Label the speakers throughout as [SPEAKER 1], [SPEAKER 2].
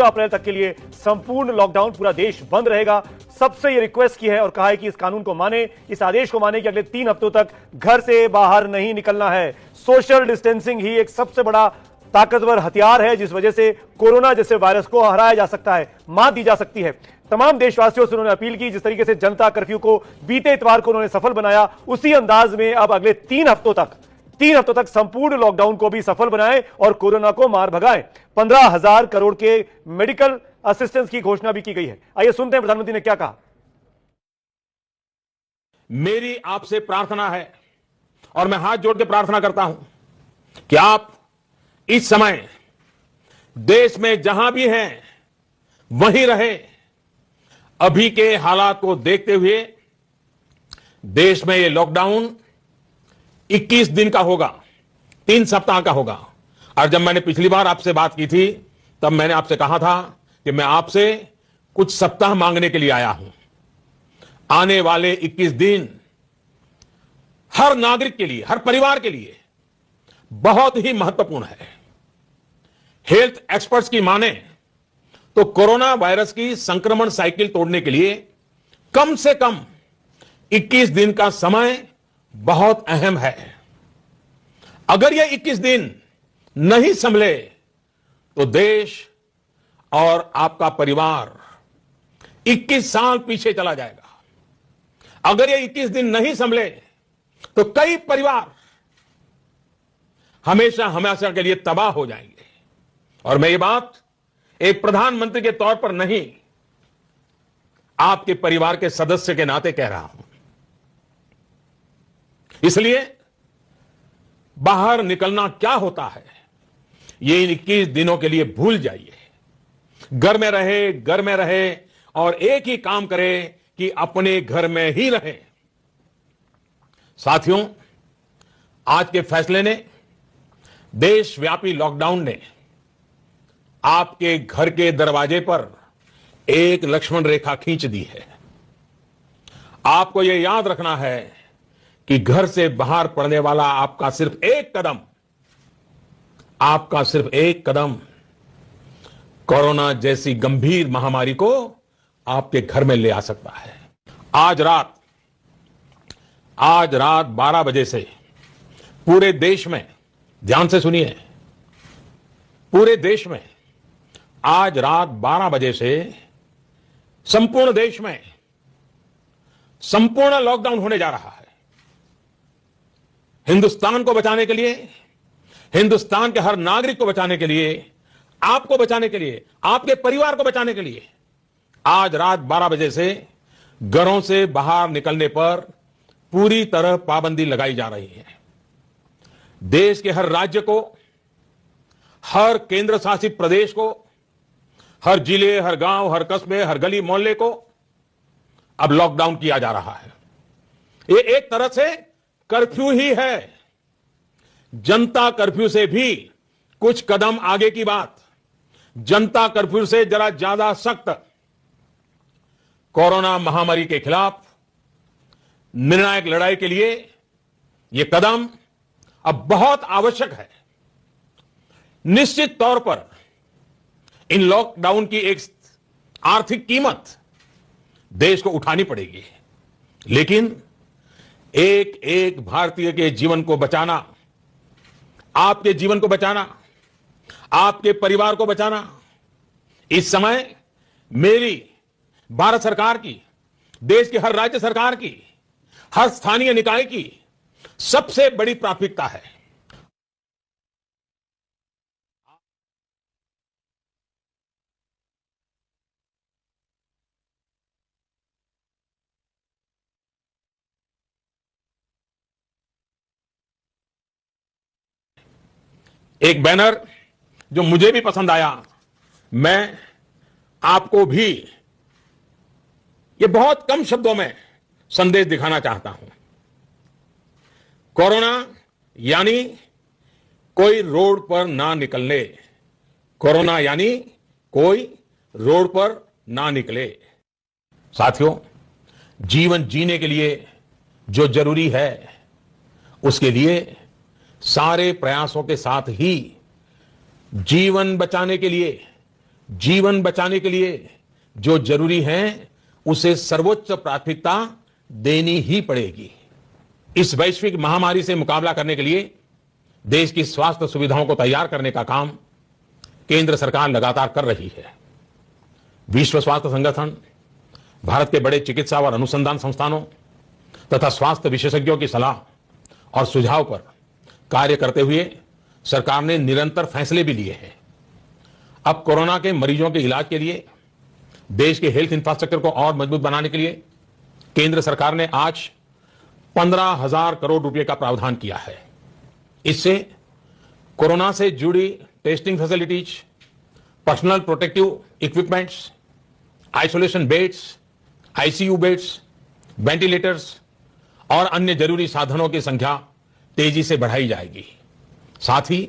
[SPEAKER 1] 14 अप्रैल तक के लिए संपूर्ण लॉकडाउन, पूरा देश बंद रहेगा। सबसे ये रिक्वेस्ट की है और कहा है कि इस कानून को माने, इस आदेश को माने कि अगले 3 हफ्तों तक घर से बाहर नहीं निकलना है। सोशल डिस्टेंसिंग ही एक सबसे बड़ा ताकतवर हथियार है जिस वजह से कोरोना जैसे वायरस को हराया जा सकता है, मात दी जा सकती है। तमाम देशवासियों से उन्होंने अपील की, जिस तरीके से जनता कर्फ्यू को बीते इतवार को उन्होंने सफल बनाया, उसी अंदाज में अब अगले 3 हफ्तों तक संपूर्ण लॉकडाउन को भी सफल बनाएं और कोरोना को मार भगाएं। 15,000 करोड़ के मेडिकल असिस्टेंस की घोषणा भी की गई है। आइए सुनते हैं प्रधानमंत्री ने क्या कहा।
[SPEAKER 2] मेरी आपसे प्रार्थना है और मैं हाथ जोड़ के प्रार्थना करता हूं कि आप इस समय देश में जहां भी हैं वहीं रहे। अभी के हालात को देखते हुए देश में ये लॉकडाउन 21 दिन का होगा, 3 सप्ताह का होगा। और जब मैंने पिछली बार आपसे बात की थी तब मैंने आपसे कहा था कि मैं आपसे कुछ सप्ताह मांगने के लिए आया हूं। आने वाले 21 दिन हर नागरिक के लिए, हर परिवार के लिए बहुत ही महत्वपूर्ण है। हेल्थ एक्सपर्ट्स की माने तो कोरोना वायरस की संक्रमण साइकिल तोड़ने के लिए कम से कम 21 दिन का समय बहुत अहम है। अगर यह 21 दिन नहीं संभले तो देश और आपका परिवार 21 साल पीछे चला जाएगा। अगर यह 21 दिन नहीं संभले तो कई परिवार हमेशा हमेशा के लिए तबाह हो जाएंगे। और मैं ये बात एक प्रधानमंत्री के तौर पर नहीं, आपके परिवार के सदस्य के नाते कह रहा हूं। इसलिए बाहर निकलना क्या होता है ये इन 21 दिनों के लिए भूल जाइए। घर में रहे और एक ही काम करे कि अपने घर में ही रहे। साथियों, आज के फैसले ने, देशव्यापी लॉकडाउन ने आपके घर के दरवाजे पर एक लक्ष्मण रेखा खींच दी है। आपको यह याद रखना है कि घर से बाहर पड़ने वाला आपका सिर्फ एक कदम कोरोना जैसी गंभीर महामारी को आपके घर में ले आ सकता है। आज रात 12 बजे से पूरे देश में, ध्यान से सुनिए, पूरे देश में आज रात 12 बजे से संपूर्ण देश में संपूर्ण लॉकडाउन होने जा रहा है। हिंदुस्तान को बचाने के लिए, हिंदुस्तान के हर नागरिक को बचाने के लिए, आपको बचाने के लिए, आपके परिवार को बचाने के लिए आज रात 12 बजे से घरों से बाहर निकलने पर पूरी तरह पाबंदी लगाई जा रही है। देश के हर राज्य को, हर केंद्र शासित प्रदेश को, हर जिले, हर गांव, हर कस्बे, हर गली मोहल्ले को अब लॉकडाउन किया जा रहा है। ये एक तरह से कर्फ्यू ही है। जनता कर्फ्यू से भी कुछ कदम आगे की बात, जनता कर्फ्यू से जरा ज्यादा सख्त कोरोना महामारी के खिलाफ निर्णायक लड़ाई के लिए यह कदम अब बहुत आवश्यक है। निश्चित तौर पर इन लॉकडाउन की एक आर्थिक कीमत देश को उठानी पड़ेगी, लेकिन एक एक भारतीय के जीवन को बचाना, आपके जीवन को बचाना, आपके परिवार को बचाना, इस समय मेरी, भारत सरकार की, देश की हर राज्य सरकार की, हर स्थानीय निकाय की सबसे बड़ी प्राथमिकता है। एक बैनर जो मुझे भी पसंद आया, मैं आपको भी ये बहुत कम शब्दों में संदेश दिखाना चाहता हूं। कोरोना यानी कोई रोड पर ना निकलने, कोरोना यानी कोई रोड पर ना निकले। साथियों, जीवन जीने के लिए जो जरूरी है उसके लिए सारे प्रयासों के साथ ही जीवन बचाने के लिए जीवन बचाने के लिए जो जरूरी है उसे सर्वोच्च प्राथमिकता देनी ही पड़ेगी। इस वैश्विक महामारी से मुकाबला करने के लिए देश की स्वास्थ्य सुविधाओं को तैयार करने का काम केंद्र सरकार लगातार कर रही है। विश्व स्वास्थ्य संगठन, भारत के बड़े चिकित्सा और अनुसंधान संस्थानों तथा स्वास्थ्य विशेषज्ञों की सलाह और सुझाव पर कार्य करते हुए सरकार ने निरंतर फैसले भी लिए हैं। अब कोरोना के मरीजों के इलाज के लिए देश के हेल्थ इंफ्रास्ट्रक्चर को और मजबूत बनाने के लिए केंद्र सरकार ने आज 15,000 करोड़ रुपए का प्रावधान किया है। इससे कोरोना से जुड़ी testing facilities, personal protective equipments, isolation beds, ICU beds, ventilators और अन्य जरूरी साधनों की संख्या तेजी से बढ़ाई जाएगी। साथ ही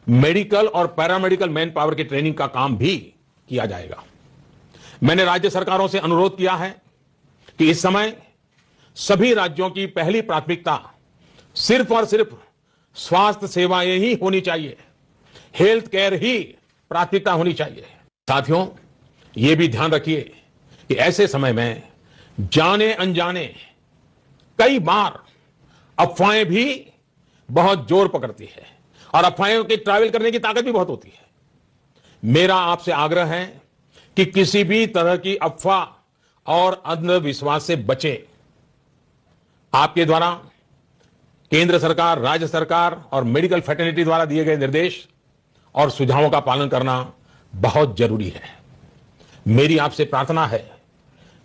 [SPEAKER 2] मेडिकल और पैरामेडिकल मैन पावर की ट्रेनिंग का काम भी किया जाएगा। मैंने राज्य सरकारों से अनुरोध किया है कि इस समय सभी राज्यों की पहली प्राथमिकता सिर्फ और सिर्फ स्वास्थ्य सेवाएं ही होनी चाहिए, हेल्थ केयर ही प्राथमिकता होनी चाहिए। साथियों, यह भी ध्यान रखिए कि ऐसे समय में जाने अनजाने कई बार अफवाहें भी बहुत जोर पकड़ती है और अफवाहों की ट्रैवल करने की ताकत भी बहुत होती है। मेरा आपसे आग्रह है कि किसी भी तरह की अफवाह और अंधविश्वास से बचें। आपके द्वारा केंद्र सरकार, राज्य सरकार और मेडिकल फ्रेटर्निटी द्वारा दिए गए निर्देश और सुझावों का पालन करना बहुत जरूरी है। मेरी आपसे प्रार्थना है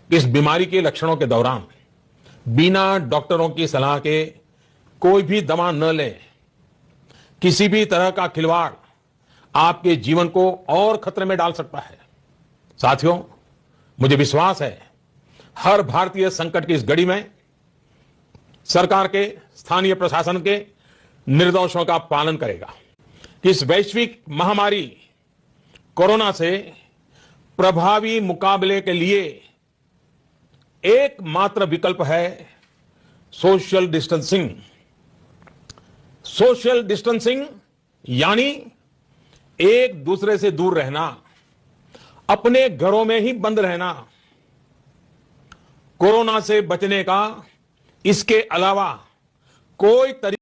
[SPEAKER 2] कि इस बीमारी के लक्षणों के दौरान बिना डॉक्टरों की सलाह के कोई भी दवा न लें। किसी भी तरह का खिलवाड़ आपके जीवन को और खतरे में डाल सकता है। साथियों, मुझे विश्वास है हर भारतीय संकट की इस घड़ी में सरकार के, स्थानीय प्रशासन के निर्देशों का पालन करेगा। इस वैश्विक महामारी कोरोना से प्रभावी मुकाबले के लिए एकमात्र विकल्प है सोशल डिस्टेंसिंग। सोशल डिस्टेंसिंग यानी एक दूसरे से दूर रहना, अपने घरों में ही बंद रहना। कोरोना से बचने का इसके अलावा कोई तरीका